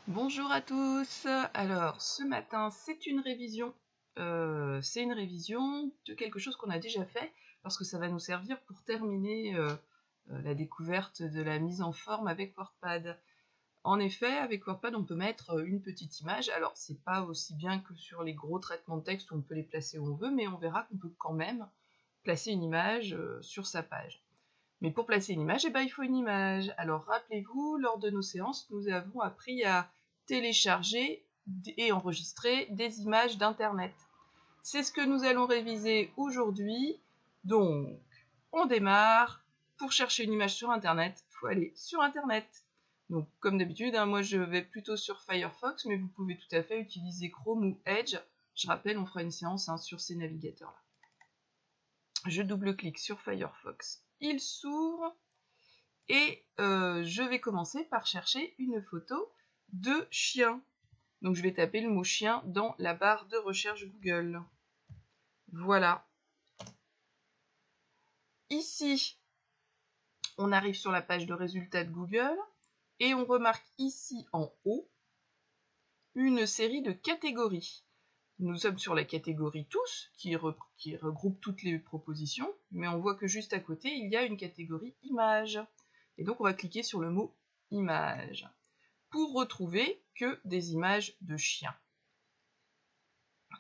Bonjour à tous. Alors, ce matin, c'est une révision. De quelque chose qu'on a déjà fait, parce que ça va nous servir pour terminer la découverte de la mise en forme avec WordPad. En effet, avec WordPad, on peut mettre une petite image. Alors, c'est pas aussi bien que sur les gros traitements de texte où on peut les placer où on veut, mais on verra qu'on peut quand même placer une image sur sa page. Mais pour placer une image, il faut une image. Alors rappelez-vous, lors de nos séances, nous avons appris à télécharger et enregistrer des images d'Internet. C'est ce que nous allons réviser aujourd'hui. Donc, on démarre. Pour chercher une image sur Internet, il faut aller sur Internet. Donc, comme d'habitude, moi je vais plutôt sur Firefox, mais vous pouvez tout à fait utiliser Chrome ou Edge. Je rappelle, on fera une séance sur ces navigateurs-là. Je double-clique sur Firefox. Il s'ouvre et je vais commencer par chercher une photo de chien. Donc je vais taper le mot chien dans la barre de recherche Google. Voilà. Ici, on arrive sur la page de résultats de Google et on remarque ici en haut une série de catégories. Nous sommes sur la catégorie tous, qui regroupe toutes les propositions, mais on voit que juste à côté, il y a une catégorie images. Et donc on va cliquer sur le mot image pour retrouver que des images de chiens.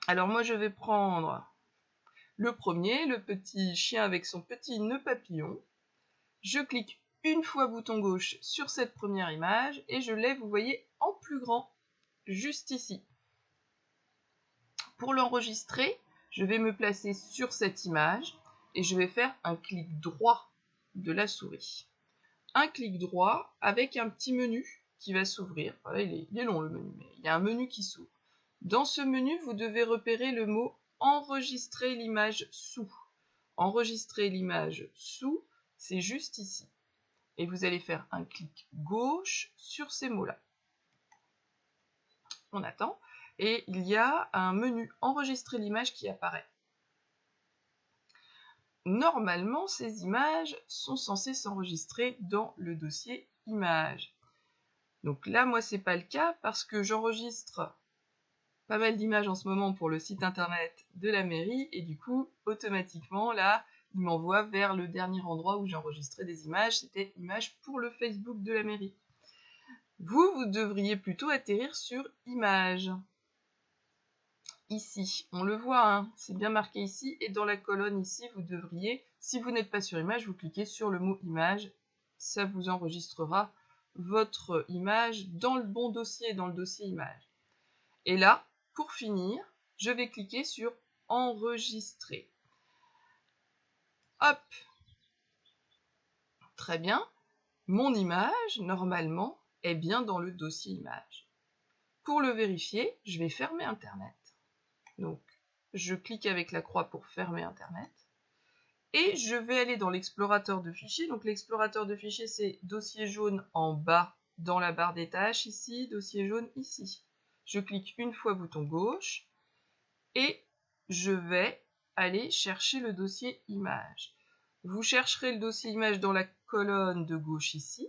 Alors moi je vais prendre le premier, le petit chien avec son petit nœud papillon. Je clique une fois bouton gauche sur cette première image et je l'ai, vous voyez, en plus grand, juste ici. Pour l'enregistrer, je vais me placer sur cette image et je vais faire un clic droit de la souris. Un clic droit avec un petit menu qui va s'ouvrir. Voilà, il est long le menu, mais il y a un menu qui s'ouvre. Dans ce menu, vous devez repérer le mot « Enregistrer l'image sous ». Enregistrer l'image sous, c'est juste ici. Et vous allez faire un clic gauche sur ces mots-là. On attend. Et il y a un menu « Enregistrer l'image » qui apparaît. Normalement, ces images sont censées s'enregistrer dans le dossier « Images ». Donc là, moi, c'est pas le cas parce que j'enregistre pas mal d'images en ce moment pour le site internet de la mairie et du coup, automatiquement, là, il m'envoie vers le dernier endroit où j'ai enregistré des images. C'était images pour le Facebook de la mairie. Vous devriez plutôt atterrir sur images. Ici, on le voit, c'est bien marqué ici, et dans la colonne ici, vous devriez, si vous n'êtes pas sur image, vous cliquez sur le mot image, ça vous enregistrera votre image dans le bon dossier, dans le dossier image. Et là, pour finir, je vais cliquer sur enregistrer. Hop! Très bien, mon image, normalement, est bien dans le dossier image. Pour le vérifier, je vais fermer Internet. Donc, je clique avec la croix pour fermer Internet. Et je vais aller dans l'explorateur de fichiers. Donc, l'explorateur de fichiers, c'est dossier jaune en bas dans la barre des tâches ici, dossier jaune ici. Je clique une fois bouton gauche et je vais aller chercher le dossier image. Vous chercherez le dossier image dans la colonne de gauche ici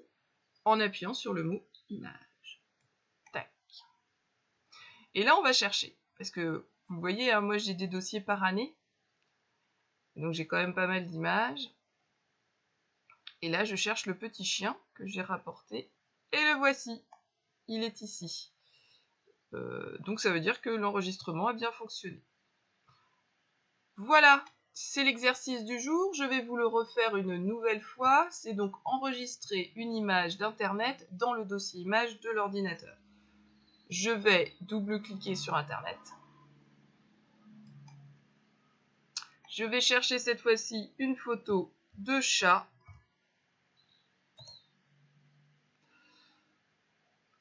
en appuyant sur le mot image. Tac. Et là, on va chercher parce que vous voyez, moi j'ai des dossiers par année. Donc j'ai quand même pas mal d'images. Et là, je cherche le petit chien que j'ai rapporté. Et le voici. Il est ici. Donc ça veut dire que l'enregistrement a bien fonctionné. Voilà, c'est l'exercice du jour. Je vais vous le refaire une nouvelle fois. C'est donc enregistrer une image d'Internet dans le dossier image de l'ordinateur. Je vais double-cliquer sur Internet. Je vais chercher cette fois-ci une photo de chat.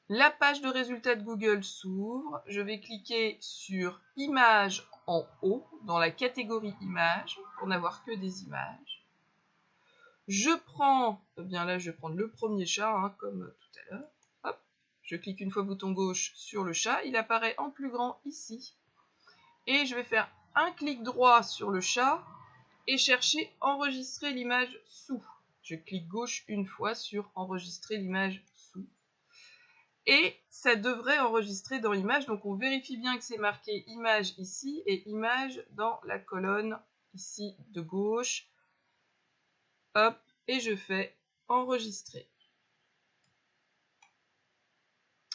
La page de résultats de Google s'ouvre. Je vais cliquer sur Images en haut, dans la catégorie Images, pour n'avoir que des images. Je prends, là je vais prendre le premier chat, comme tout à l'heure. Hop, je clique une fois bouton gauche sur le chat. Il apparaît en plus grand ici. Et je vais faire un clic droit sur le chat et chercher Enregistrer l'image sous. Je clique gauche une fois sur Enregistrer l'image sous. Et ça devrait enregistrer dans Images. Donc on vérifie bien que c'est marqué Images ici et Images dans la colonne ici de gauche. Hop, et je fais Enregistrer.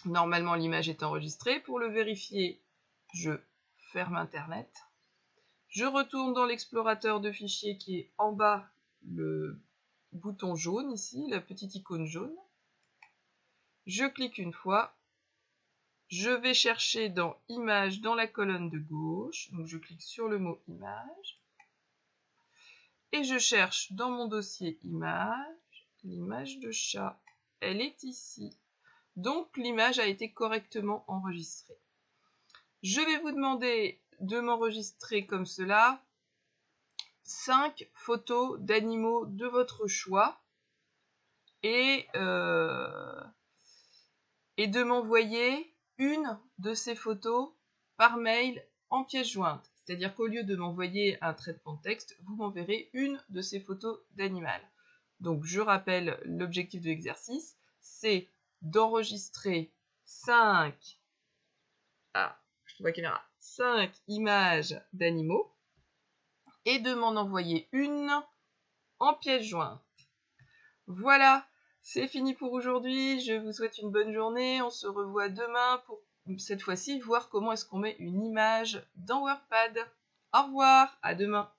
Normalement, l'image est enregistrée. Pour le vérifier, je ferme Internet. Je retourne dans l'explorateur de fichiers qui est en bas, le bouton jaune ici, la petite icône jaune. Je clique une fois. Je vais chercher dans Images dans la colonne de gauche. Donc je clique sur le mot Image. Et je cherche dans mon dossier Images, l'image de chat. Elle est ici. Donc l'image a été correctement enregistrée. Je vais vous demander de m'enregistrer comme cela 5 photos d'animaux de votre choix et de m'envoyer une de ces photos par mail en pièce jointe. C'est-à-dire qu'au lieu de m'envoyer un traitement de texte, vous m'enverrez une de ces photos d'animal. Donc je rappelle l'objectif de l'exercice, c'est d'enregistrer 5 images d'animaux et de m'en envoyer une en pièce jointe. Voilà, c'est fini pour aujourd'hui. Je vous souhaite une bonne journée. On se revoit demain pour cette fois-ci voir comment est-ce qu'on met une image dans WordPad. Au revoir, à demain.